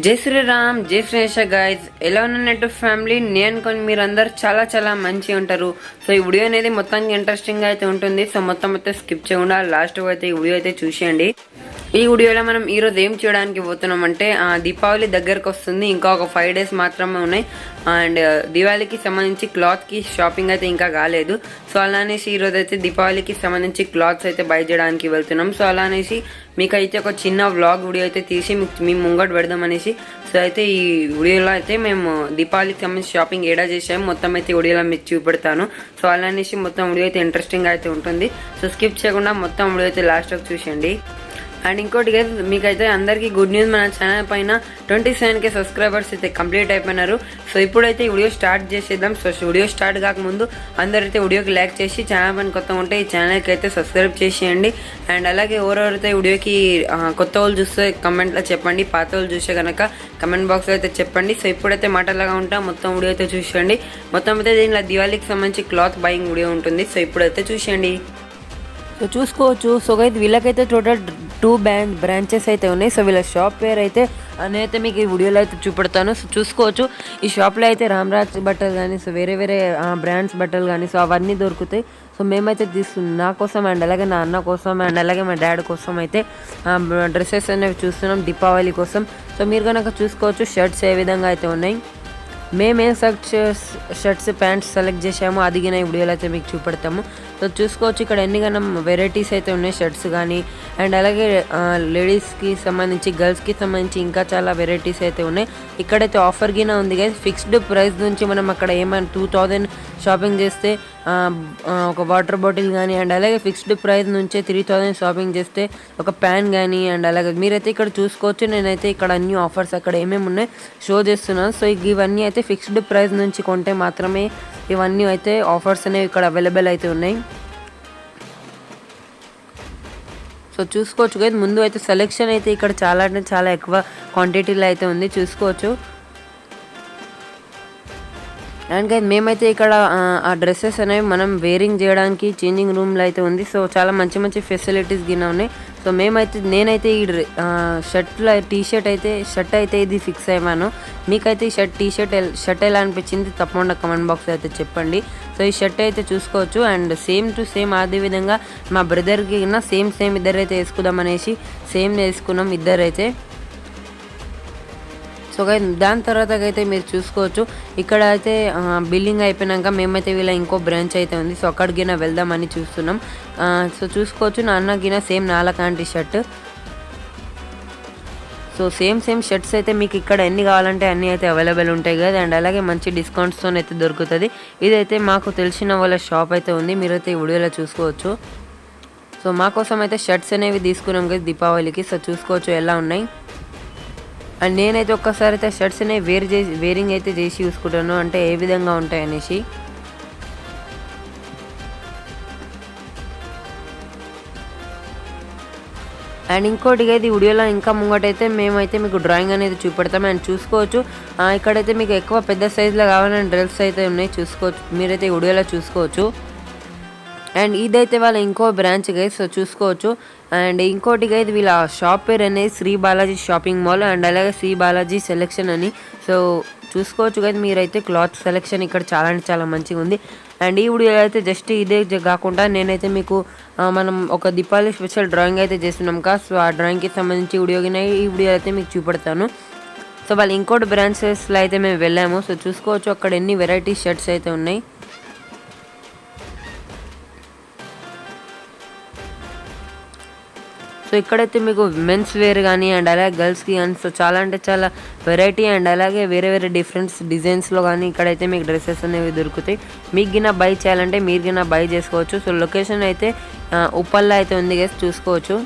జై శ్రీరామ్, జై శ్రీష గైజ్. ఎలా ఉన్నట్టు ఫ్యామిలీ, నేను అనుకోని మీరందరూ చాలా చాలా మంచిగా ఉంటారు. సో ఈ వీడియో అనేది మొత్తానికి ఇంట్రెస్టింగ్ అయితే ఉంటుంది. సో మొత్తం అయితే స్కిప్ చేయకుండా లాస్ట్ అయితే ఈ వీడియో అయితే చూసేయండి. ఈ వీడియోలో మనం ఈరోజు ఏం చేయడానికి పోతున్నాం అంటే దీపావళి దగ్గరకు వస్తుంది, ఇంకా ఒక 5 days మాత్రమే ఉన్నాయి. అండ్ దివాళీకి సంబంధించి క్లాత్కి షాపింగ్ అయితే ఇంకా కాలేదు. సో అలా అనేసి ఈరోజు అయితే దీపావళికి సంబంధించి క్లాత్స్ అయితే బై చేయడానికి వెళ్తున్నాం. సో అలా అనేసి మీకైతే ఒక చిన్న వ్లాగ్ వీడియో అయితే తీసి మేము ముంగట పెడదాం అనేసి. సో అయితే ఈ వీడియోలో అయితే మేము దీపావళికి సంబంధించి షాపింగ్ ఏడా చేసాము మొత్తం అయితే వీడియోలో మీకు చూపెడతాను. సో అలా అనేసి మొత్తం వీడియో అయితే ఇంట్రెస్టింగ్ అయితే ఉంటుంది. సో స్కిప్ చేయకుండా మొత్తం వీడియో అయితే లాస్ట్ వరకు చూసేయండి. అండ్ ఇంకోటి మీకైతే అందరికీ గుడ్ న్యూస్, మన ఛానల్ పైన 27K సబ్స్క్రైబర్స్ అయితే కంప్లీట్ అయిపోయినారు. సో ఇప్పుడైతే ఈ వీడియో స్టార్ట్ చేసేద్దాం. సో వీడియో స్టార్ట్ కాకముందు అందరైతే వీడియోకి లైక్ చేసి, ఛానల్ పైన కొత్త ఉంటే ఈ ఛానల్కి అయితే సబ్స్క్రైబ్ చేసేయండి. అండ్ అలాగే ఎవరెవరైతే వీడియోకి కొత్త వాళ్ళు చూస్తే కమెంట్లో చెప్పండి, పాత వాళ్ళు చూసే కనుక కమెంట్ బాక్స్లో అయితే చెప్పండి. సో ఇప్పుడైతే మాటలాగా ఉంటా మొత్తం వీడియో అయితే చూసేయండి. మొత్తం అయితే దీనిలో దివాళీకి సంబంధించి క్లాత్ బయింగ్ వీడియో ఉంటుంది. సో ఇప్పుడైతే చూసేయండి. సో చూసుకోవచ్చు. సో అయితే వీళ్ళకైతే టోటల్ 2 బ్రాంచెస్ అయితే ఉన్నాయి. సో వీళ్ళ షాప్ పేరు అయితే నేనైతే మీకు ఈ వీడియోలో అయితే చూపెడతాను. సో చూసుకోవచ్చు, ఈ షాప్లో అయితే రామ్రాజ్ బట్టలు కానీ, సో వేరే వేరే బ్రాండ్స్ బట్టలు కానీ, సో అవన్నీ దొరుకుతాయి. సో మేమైతే తీసుకున్నాం నా కోసం, అండ్ అలాగే నా అన్న కోసం, అండ్ అలాగే మా డాడీ కోసం అయితే డ్రెస్సెస్ అనేవి చూస్తున్నాం దీపావళి కోసం. సో మీరు కనుక చూసుకోవచ్చు షర్ట్స్ ఏ విధంగా అయితే ఉన్నాయి. మేమేం షర్ట్స్ ప్యాంట్స్ సెలెక్ట్ చేసామో అది ఈ వీడియోలో అయితే మీకు చూపెడతాము. సో చూసుకోవచ్చు ఇక్కడ ఎన్నిగానో వెరైటీస్ అయితే ఉన్నాయి షర్ట్స్ కానీ, అండ్ అలాగే లేడీస్కి సంబంధించి, గర్ల్స్కి సంబంధించి ఇంకా చాలా వెరైటీస్ అయితే ఉన్నాయి. ఇక్కడైతే ఆఫర్ గిన ఉంది గైస్. ఫిక్స్డ్ ప్రైస్ నుంచి మనం అక్కడ ఏమైనా 2000 షాపింగ్ చేస్తే ఒక వాటర్ బాటిల్ కానీ, అండ్ అలాగే ఫిక్స్డ్ ప్రైస్ నుంచే 3000 షాపింగ్ చేస్తే ఒక ప్యాన్ కానీ, అండ్ అలాగే మీరైతే ఇక్కడ చూసుకోవచ్చు. నేనైతే ఇక్కడ అన్ని ఆఫర్స్ అక్కడ ఏమేమి ఉన్నాయి షో చేస్తున్నాను. సో ఇవన్నీ అయితే ఫిక్స్డ్ ప్రైస్ నుంచి కొంటే మాత్రమే ఇవన్నీ అయితే ఆఫర్స్ అనేవి ఇక్కడ అవైలబుల్ అయితే ఉన్నాయి. సో చూసుకోవచ్చు కదా, ముందు అయితే సెలెక్షన్ అయితే ఇక్కడ చాలా అంటే చాలా ఎక్కువ క్వాంటిటీలో అయితే ఉంది, చూసుకోవచ్చు. అండ్ మేమైతే ఇక్కడ ఆ డ్రెస్సెస్ అనేవి మనం వేరింగ్ చేయడానికి చేంజింగ్ రూమ్లో అయితే ఉంది. సో చాలా మంచి మంచి ఫెసిలిటీస్ గిన్న ఉన్నాయి. సో నేనైతే ఈ షర్ట్ అయితే ఇది ఫిక్స్ అయ్యాను. మీకైతే ఈ షర్ట్ ఎలా అనిపించింది తప్పకుండా కమెంట్ బాక్స్ అయితే చెప్పండి. సో ఈ షర్ట్ అయితే చూసుకోవచ్చు, అండ్ సేమ్ టు సేమ్ అదే విధంగా మా బ్రదర్కి సేమ్ ఇద్దరైతే వేసుకుందాం అనేసి సేమ్ వేసుకున్నాం ఇద్దరైతే. సో దాని తర్వాత అయితే మీరు చూసుకోవచ్చు ఇక్కడ అయితే బిల్లింగ్ అయిపోయినాక మేమైతే వీళ్ళ ఇంకో బ్రాంచ్ అయితే ఉంది. సో అక్కడికి వెళ్దామని చూస్తున్నాం. సో చూసుకోవచ్చు నా అన్నగిన సేమ్ నాలకాంటి షర్ట్. సో సేమ్ షర్ట్స్ అయితే మీకు ఇక్కడ ఎన్ని కావాలంటే అన్నీ అయితే అవైలబుల్ ఉంటాయి కదా, అండ్ అలాగే మంచి డిస్కౌంట్స్తో అయితే దొరుకుతుంది. ఇదైతే మాకు తెలిసిన వాళ్ళ షాప్ అయితే ఉంది, మీరైతే ఈ వీడియోలో చూసుకోవచ్చు. సో మా కోసం అయితే షర్ట్స్ అనేవి తీసుకున్నాం కదా దీపావళికి. సో చూసుకోవచ్చు ఎలా ఉన్నాయి. అండ్ నేనైతే ఒక్కసారి అయితే షర్ట్స్ అనేవి వేరింగ్ అయితే చేసి చూసుకుంటాను, అంటే ఏ విధంగా ఉంటాయి అనేసి. అండ్ ఇంకోటి అయితే ఈ వీడియోలో ఇంకా ముంగటైతే మేమైతే మీకు డ్రాయింగ్ అనేది చూపెడతాం. అండ్ చూసుకోవచ్చు ఇక్కడైతే మీకు ఎక్కువ పెద్ద సైజులో కావాలని డ్రెస్ అయితే ఉన్నాయి, చూసుకోవచ్చు మీరైతే ఈ వీడియోలో చూసుకోవచ్చు. అండ్ ఇదైతే వాళ్ళ ఇంకో బ్రాంచ్ గైస్. సో చూసుకోవచ్చు. అండ్ ఇంకోటి గైతే వీళ్ళ షాప్ పేరు అనేది Shri Balaji shopping mall, and అలాగే శ్రీ బాలాజీ సెలెక్షన్ అని. సో చూసుకోవచ్చు కదా మీరైతే క్లాత్ సెలెక్షన్ ఇక్కడ చాలా అంటే చాలా మంచిగా ఉంది. అండ్ ఈ వీడియో అయితే జస్ట్ ఇదే కాకుండా నేనైతే మీకు మనం ఒక దీపావళి స్పెషల్ డ్రాయింగ్ అయితే చేస్తున్నాం కదా. సో ఆ డ్రాయింగ్కి సంబంధించి ఈ వీడియో అయితే మీకు చూపెడతాను. సో వాళ్ళు ఇంకోటి బ్రాంచెస్లో అయితే మేము వెళ్ళాము. సో చూసుకోవచ్చు అక్కడ ఎన్ని వెరైటీ షర్ట్స్ అయితే ఉన్నాయి. సో ఇక్కడైతే మీకు మెన్స్ వేర్ కానీ, అండ్ అలాగే గర్ల్స్కి కానీ, సో చాలా అంటే చాలా వెరైటీ, అండ్ అలాగే వేరే వేరే డిఫరెంట్ డిజైన్స్లో కానీ ఇక్కడైతే మీకు డ్రెస్సెస్ అనేవి దొరుకుతాయి. మీకు గిన్న బై చేయాలంటే మీరు గిన్న బై చేసుకోవచ్చు. సో లొకేషన్ అయితే ఉప్పల్లో అయితే ఉంది గైస్, చూసుకోవచ్చు.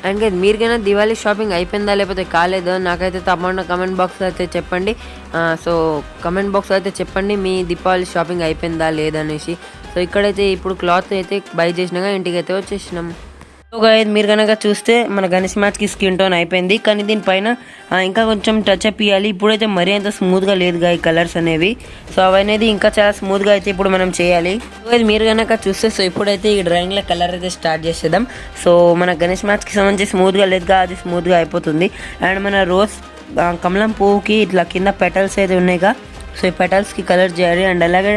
అండ్ మీరుకైనా దివాళీ షాపింగ్ అయిపోయిందా లేకపోతే కాలేదో నాకైతే తప్పకుండా కమెంట్ బాక్స్లో అయితే చెప్పండి. సో కమెంట్ బాక్స్లో అయితే చెప్పండి మీ దీపావళి షాపింగ్ అయిపోయిందా లేదనేసి. సో ఇక్కడైతే ఇప్పుడు క్లాత్ అయితే బై చేసినాక ఇంటికి అయితే వచ్చేసినాం. సో గైస్ మీరు కనుక చూస్తే మన గణేష్ మ్యాచ్కి స్కిన్ టోన్ అయిపోయింది, కానీ దీనిపైన ఇంకా కొంచెం టచ్ అప్ ఇవ్వాలి. ఇప్పుడైతే మరీ అంత స్మూత్గా లేదు ఈ కలర్స్ అనేవి. సో అవనేది ఇంకా చాలా స్మూత్గా అయితే ఇప్పుడు మనం చేయాలి. మీరు కనుక చూస్తే సో ఇప్పుడైతే ఈ డ్రాయింగ్లో కలర్ అయితే స్టార్ట్ చేసేద్దాం. సో మన గణేష్ మ్యాచ్కి సంబంధించి స్మూత్గా లేదుగా, అది స్మూత్గా అయిపోతుంది. అండ్ మన రోజ్ కమలం పువ్వుకి ఇట్లా కింద పెటల్స్ అయితే ఉన్నాయిగా, సో ఈ పెటల్స్కి కలర్ చేయాలి. అండ్ అలాగే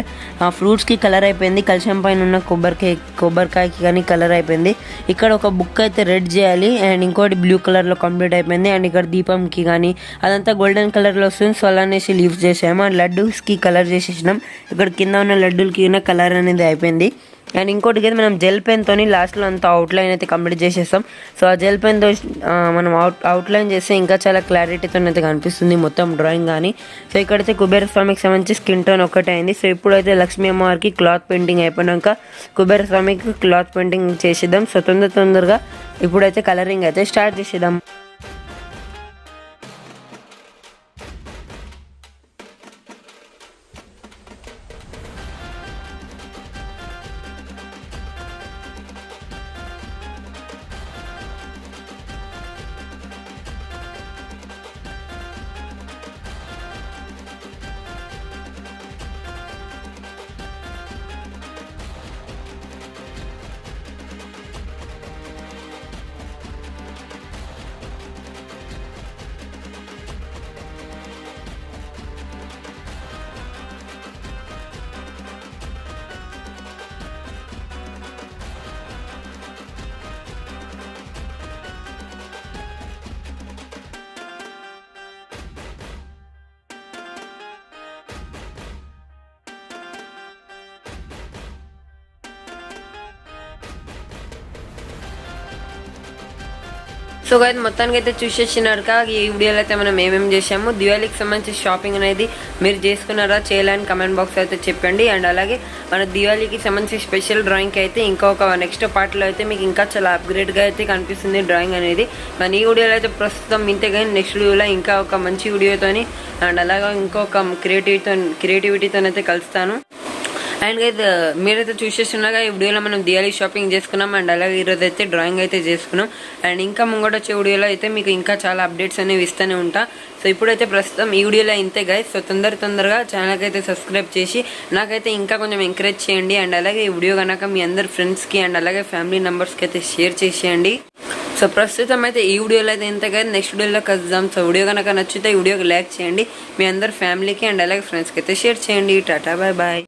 ఫ్రూట్స్కి కలర్ అయిపోయింది, కలశం పైన ఉన్న కొబ్బరికాయకి కానీ కలర్ అయిపోయింది. ఇక్కడ ఒక బుక్ అయితే రెడ్ చేయాలి, అండ్ ఇంకోటి బ్లూ కలర్లో కంప్లీట్ అయిపోయింది. అండ్ ఇక్కడ దీపంకి కానీ అదంతా గోల్డెన్ కలర్లో వస్తుంది. సో అలానేసి లీవ్స్ చేసాము. అండ్ లడ్డూస్కి కలర్ చేసేసినాం. ఇక్కడ కింద ఉన్న లడ్డూలకి ఉన్న కలర్ అనేది అయిపోయింది. అండ్ ఇంకోటి అయితే మనం జెల్ పెన్తో లాస్ట్లో అంతా అవుట్లైన్ అయితే కంప్లీట్ చేసేస్తాం. సో ఆ జెల్ పెన్తో మనం అవుట్లైన్ చేస్తే ఇంకా చాలా క్లారిటీతో అయితే కనిపిస్తుంది మొత్తం డ్రాయింగ్ కానీ. సో ఇక్కడైతే కుబేర స్వామికి సంబంధించి స్కిన్ టోన్ ఒకటే అయింది. సో ఇప్పుడైతే లక్ష్మీ అమ్మవారికి క్లాత్ పెయింటింగ్ అయిపోయినాక కుబేర స్వామికి క్లాత్ పెయింటింగ్ చేసేద్దాం. సో తొందరగా ఇప్పుడైతే కలరింగ్ అయితే స్టార్ట్ చేసేద్దాం. సో గైస్ మొత్తానికి అయితే చూసేసినారుగా ఈ వీడియోలో అయితే మనం ఏమేమి చేసాము. దివాళీకి సంబంధించి షాపింగ్ అనేది మీరు చేసుకున్నారా చేయాలని కమెంట్ బాక్స్ అయితే చెప్పండి. అండ్ అలాగే మన దివాళీకి సంబంధించి స్పెషల్ డ్రాయింగ్కి అయితే ఇంకొక నెక్స్ట్ పార్ట్లో అయితే మీకు ఇంకా చాలా అప్గ్రేడ్గా అయితే కనిపిస్తుంది డ్రాయింగ్ అనేది. కానీ ఈ వీడియోలో అయితే ప్రస్తుతం ఇంతే, కానీ నెక్స్ట్ వీడియోలో ఇంకా ఒక మంచి వీడియోతోని అండ్ అలాగే ఇంకొక క్రియేటివిటీతో అయితే కలుస్తాను. అండ్ గైస్ మీరైతే చూసేస్తున్నాగా ఈ వీడియోలో మనం దివాళీ షాపింగ్ చేసుకున్నాం. అండ్ అలాగే ఈరోజు అయితే డ్రాయింగ్ అయితే చేసుకున్నాం. అండ్ ఇంకా ముంగట వచ్చే వీడియోలో అయితే మీకు ఇంకా చాలా అప్డేట్స్ అనేవి ఇస్తూనే ఉంటా. సో ఇప్పుడైతే ప్రస్తుతం ఈ వీడియోలో ఇంతే గైస్. సో తొందరగా ఛానల్కి అయితే సబ్స్క్రైబ్ చేసి నాకైతే ఇంకా కొంచెం ఎంకరేజ్ చేయండి. అండ్ అలాగే ఈ వీడియో కనుక మీ అందరి ఫ్రెండ్స్కి అండ్ అలాగే ఫ్యామిలీ మెంబర్స్కి అయితే షేర్ చేసేయండి. సో ప్రస్తుతం అయితే ఈ వీడియోలో అయితే ఇంత కదా, నెక్స్ట్ వీడియోలో కలుద్దాం. సో వీడియో కనుక నచ్చితే ఈ వీడియోకి లైక్ చేయండి, మీ అందరి ఫ్యామిలీకి అండ్ అలాగే ఫ్రెండ్స్కి అయితే షేర్ చేయండి. Tata bye bye.